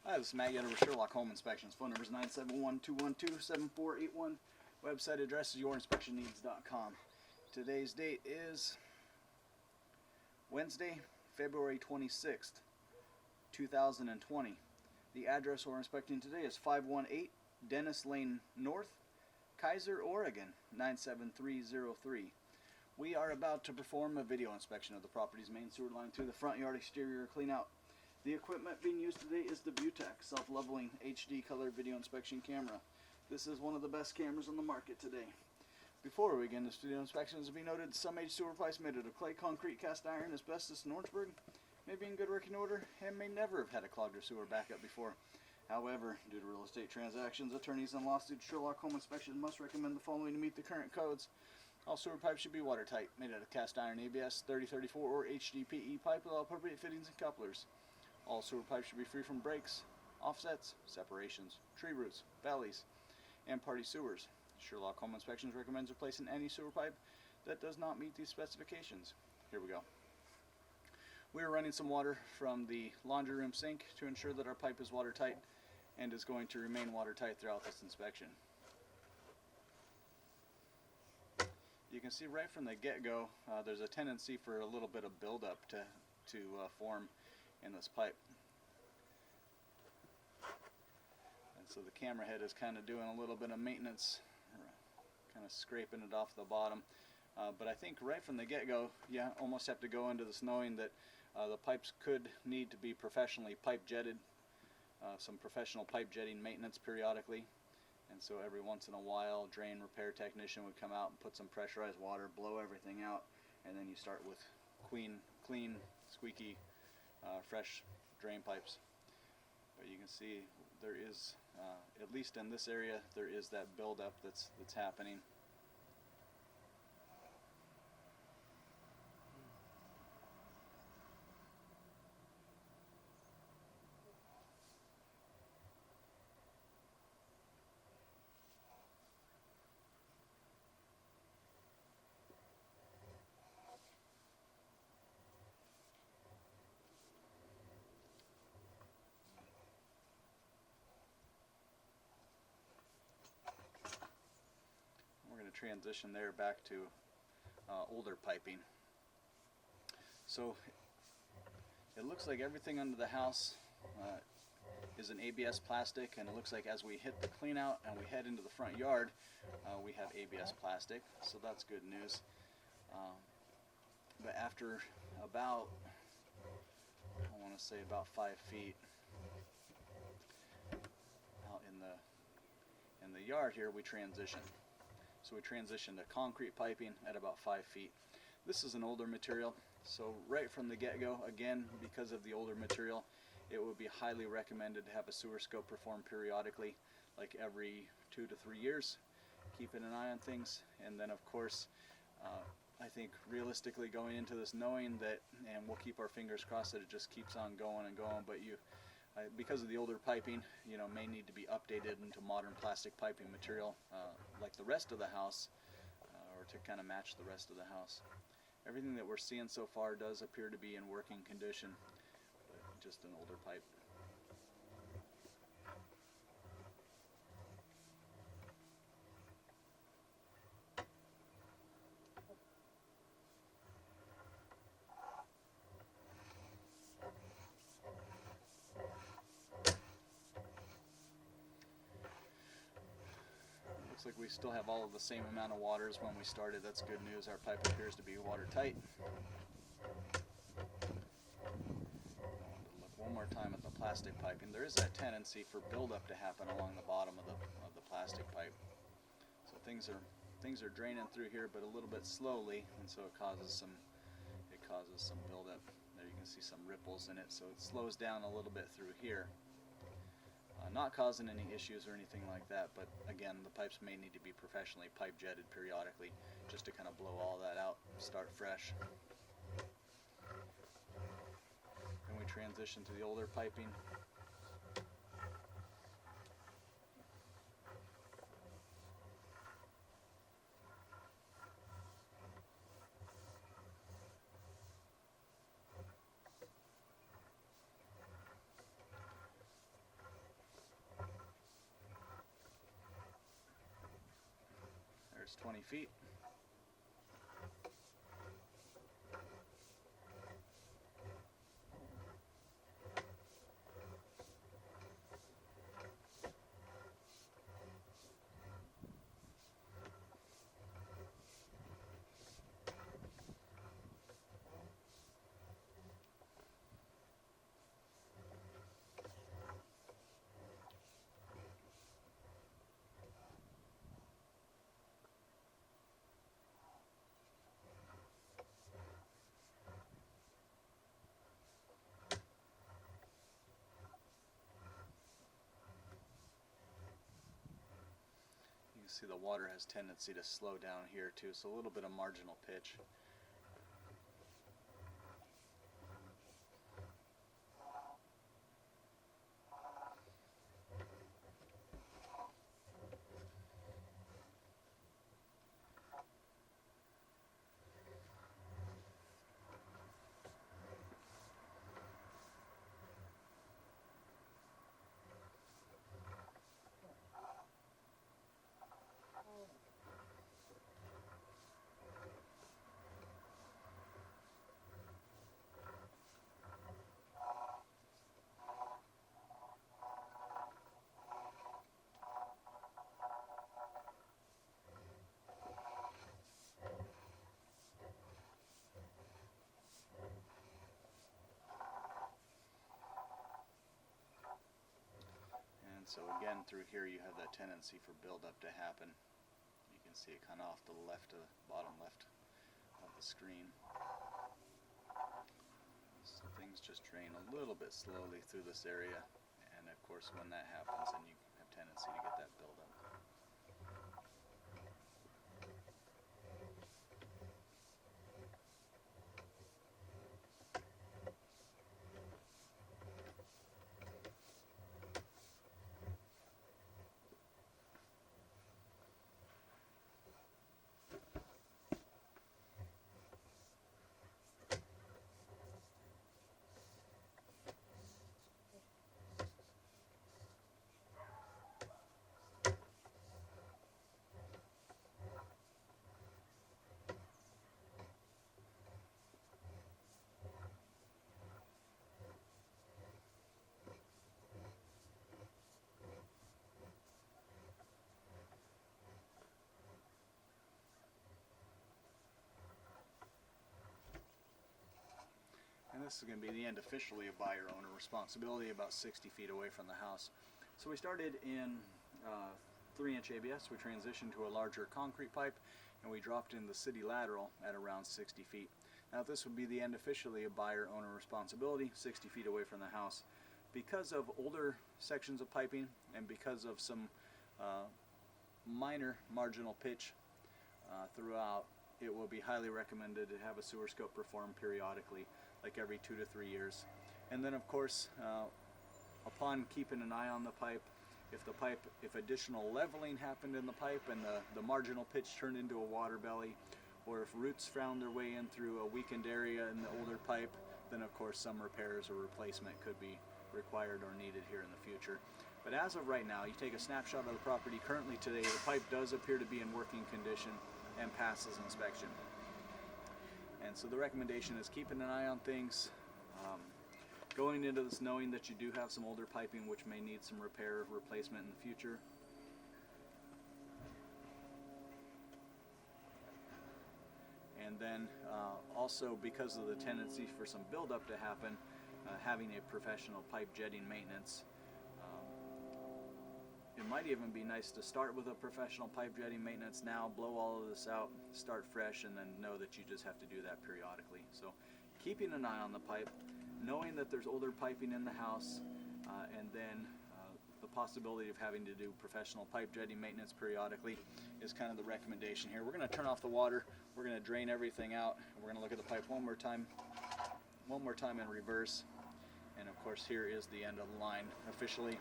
Hi, this is Matt Yetter with Sherlock Home Inspections. Phone number is 971-212-7481. Website address is yourinspectionneeds.com. Today's date is Wednesday, February 26th, 2020. The address we're inspecting today is 518 Dennis Lane North, Kaiser, Oregon 97303. We are about to perform a video inspection of the property's main sewer line through the front yard exterior clean out. The equipment being used today is the Butec self-leveling HD color video inspection camera. This is one of the best cameras on the market today. Before we begin this video inspection, it is to be noted some aged sewer pipes made out of clay, concrete, cast iron, asbestos, and Orangeburg may be in good working order and may never have had a clogged or sewer backup before. However, due to real estate transactions, attorneys, and lawsuits, Sherlock Home Inspection must recommend the following to meet the current codes. All sewer pipes should be watertight, made out of cast iron ABS 3034 or HDPE pipe with all appropriate fittings and couplers. All sewer pipes should be free from breaks, offsets, separations, tree roots, valleys, and party sewers. Sherlock Home Inspections recommends replacing any sewer pipe that does not meet these specifications. Here we go. We are running some water from the laundry room sink to ensure that our pipe is watertight and is going to remain watertight throughout this inspection. You can see right from the get-go there's a tendency for a little bit of buildup to form in this pipe. And so the camera head is kind of doing a little bit of maintenance, kind of scraping it off the bottom. But I think right from the get-go, you almost have to go into this knowing that the pipes could need to be professionally pipe jetted, some professional pipe jetting maintenance periodically. And so every once in a while, drain repair technician would come out and put some pressurized water, blow everything out, and then you start with clean, squeaky, fresh drain pipes. But you can see there is, at least in this area, there is that buildup that's happening. We're going to transition there back to older piping. So it looks like everything under the house is an ABS plastic, and it looks like as we hit the clean out and we head into the front yard, we have ABS plastic, so that's good news. But after about, I want to say about 5 feet out in the yard here, we transition. So we transition to concrete piping at about 5 feet. This is an older material, so right from the get-go, again, because of the older material, it would be highly recommended to have a sewer scope performed periodically, like every 2 to 3 years, keeping an eye on things. And then of course, I think realistically going into this knowing that, and we'll keep our fingers crossed that it just keeps on going and going, but because of the older piping, may need to be updated into modern plastic piping material like the rest of the house, or to kind of match the rest of the house. Everything that we're seeing so far does appear to be in working condition, but just an older pipe. Looks like we still have all of the same amount of water as when we started. That's good news. Our pipe appears to be watertight. Look one more time at the plastic piping. There is that tendency for buildup to happen along the bottom of the plastic pipe. So things are draining through here, but a little bit slowly, and so it causes some buildup. There you can see some ripples in it. So it slows down a little bit through here. Not causing any issues or anything like that, but again, the pipes may need to be professionally pipe jetted periodically just to kind of blow all that out and start fresh. Then we transition to the older piping. 20 feet. You can see the water has tendency to slow down here too, so a little bit of marginal pitch. So again, through here you have that tendency for buildup to happen. You can see it kind of off to the left, of the bottom left of the screen. So things just drain a little bit slowly through this area, and of course when that happens, then you have tendency to get that buildup. And this is going to be the end officially of buyer-owner responsibility, about 60 feet away from the house. So we started in 3-inch ABS, we transitioned to a larger concrete pipe, and we dropped in the city lateral at around 60 feet. Now this would be the end officially of buyer-owner responsibility, 60 feet away from the house. Because of older sections of piping and because of some minor marginal pitch throughout, it will be highly recommended to have a sewer scope performed periodically, like every 2 to 3 years. And then of course, upon keeping an eye on the pipe, if additional leveling happened in the pipe and the marginal pitch turned into a water belly, or if roots found their way in through a weakened area in the older pipe, then of course some repairs or replacement could be required or needed here in the future. But as of right now, you take a snapshot of the property currently today, the pipe does appear to be in working condition and passes inspection. And so the recommendation is keeping an eye on things, going into this knowing that you do have some older piping which may need some repair or replacement in the future. And then also, because of the tendency for some buildup to happen, having a professional pipe jetting maintenance. It might even be nice to start with a professional pipe jetting maintenance now, blow all of this out, start fresh, and then know that you just have to do that periodically. So keeping an eye on the pipe, knowing that there's older piping in the house, and then the possibility of having to do professional pipe jetting maintenance periodically is kind of the recommendation here. We're going to turn off the water, we're going to drain everything out, we're going to look at the pipe one more time in reverse, and of course here is the end of the line officially.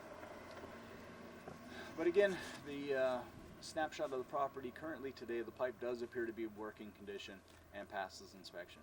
But again, the snapshot of the property currently today, the pipe does appear to be in working condition and passes inspection.